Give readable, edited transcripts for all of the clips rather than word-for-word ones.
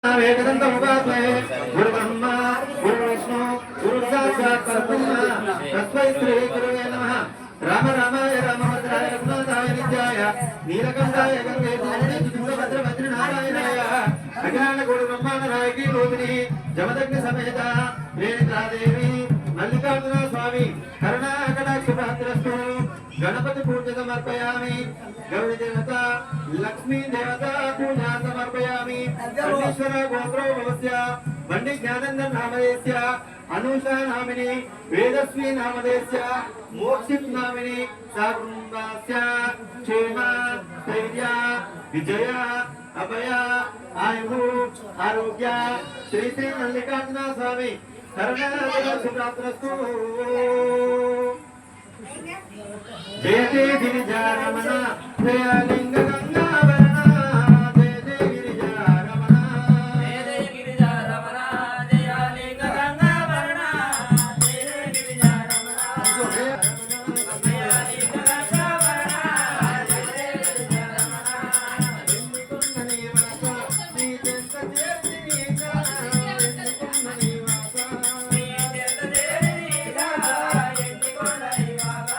वेदन्तमुपास्महे गुरुब्रह्मा गुरुविष्णु गुरुसाक्षात् परब्रह्म तस्मै श्री गुरुवे नमः। राम रामाय रामभद्राय रघुनाथाय नित्याय नीलकण्ठाय गंगेशाय तुंगभद्र नारायणाय अज्ञान गुरु ब्रह्मांड नायकी रूपिणी जमदग्नि समेत रेणुकादेवी मल्लिकार्जुन स्वामी करुणाकटाक्षपात्रस्तु गणपति पूजा समर्पयामि। गौरी देवता लक्ष्मी देवता पूजा समर्पयामि। अग्नीश्वर गोत्रो भवस्य बंडी ज्ञानंदन नामधेयस्य अनुषा नामिनी वेदस्वी नामधेयस्य मोक्षित नामिनी साकुंभस्य क्षेम धैर्य विजय अभय आयु आरोग्य श्री श्री मल्लिकार्जुन स्वामी शरणागतशुभ्रात्रस्तु। जय जय गिरिजारमण जय लिंग गंगावरण जय जय गिरिजारमण जय जय गिरिजारमण जय लिंग गंगावरण जय जय गिरिजारमण जय लिंग गंगावरण जय जय गिरिजारमण कुंडली वास नी जंत देवी का कुंडली वास नी जंत देवी का कुंडली वास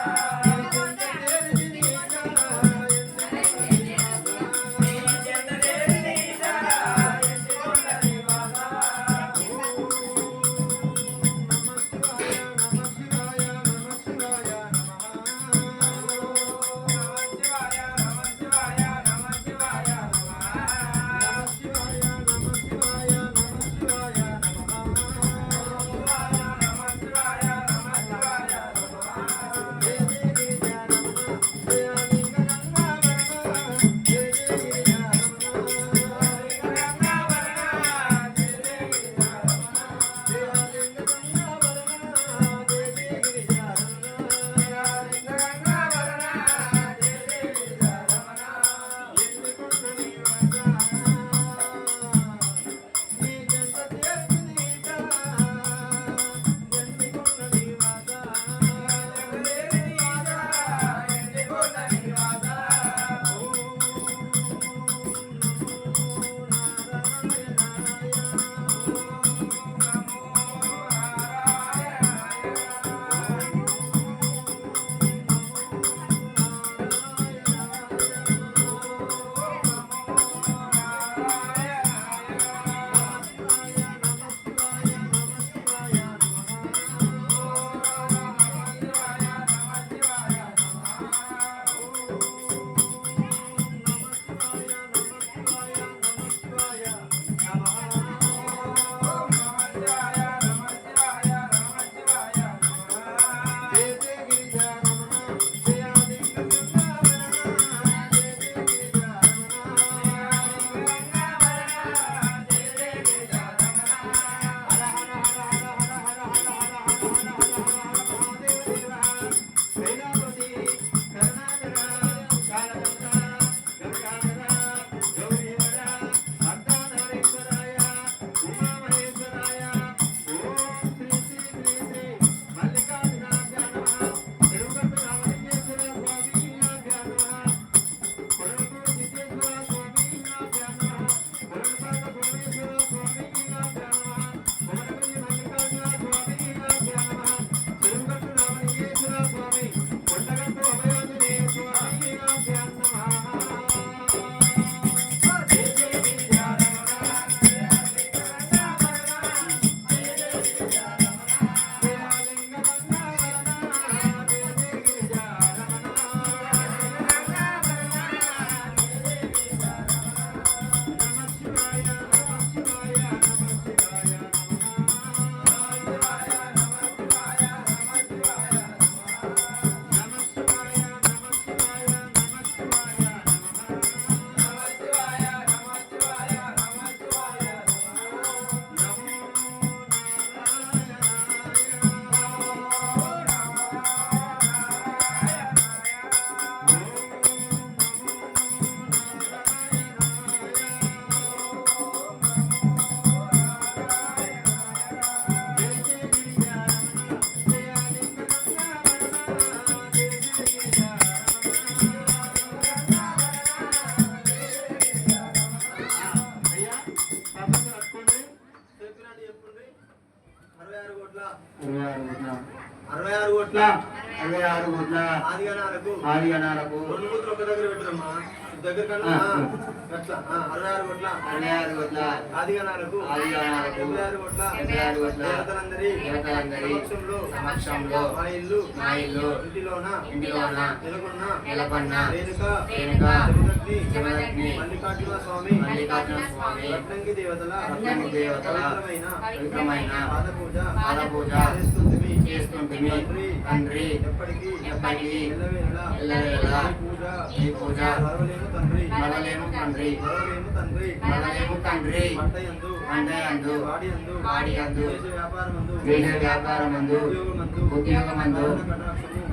కోట్ల 66 కోట్ల 66 కోట్ల ఆదిగణాలకు 2 ముద్రలు ఒక దగ్గర పెట్టురమ్మా దగ్గర కన్నా అట్లా 66 కోట్ల ఆదిగణాలకు 76 కోట్ల దేవతలందరి సమక్షంలో మా ఇల్లు ఇంటిలోన నెలకొన్న రేణుక జమదగ్ని మల్లికార్జున స్వామి రత్నంగి దేవతల పవిత్రమైన పాదపూజ చేస్తుంటిమి తండ్రి ఎప్పటికీ ఎల్లవేళలా ఈ పూజ మరవలేము తండ్రి మంటయందు వాడియందు దేశ వ్యాపారమందు ఉద్యోగమందు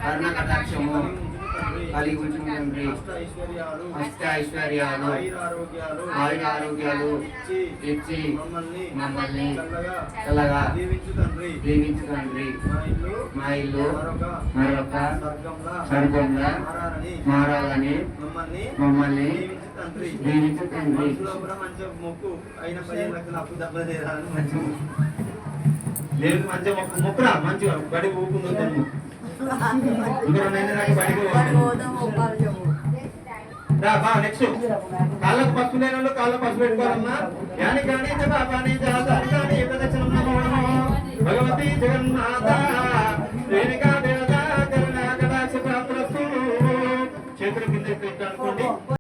కరుణ కటాక్షము కలిగి ఉంచును తండ్రి అష్ట ఐశ్వర్యాలు ఆయురారోగ్యాలు ఇచ్చి మమ్మల్ని చల్లగా దీవించు తండ్రి మా ఇల్లు మరొక స్వర్గంలా మారాలని మమ్మల్ని దీవించు తండ్రి లేదు మంచిగా మొక్కురా మంచిగా బడి ఊపుకుందో నెక్స్ట్ కాళ్ళకు పసుపు లేని వాళ్ళు కాళ్ళకు పసుపు పెట్టుకోవాలమ్మా కానీ బాబా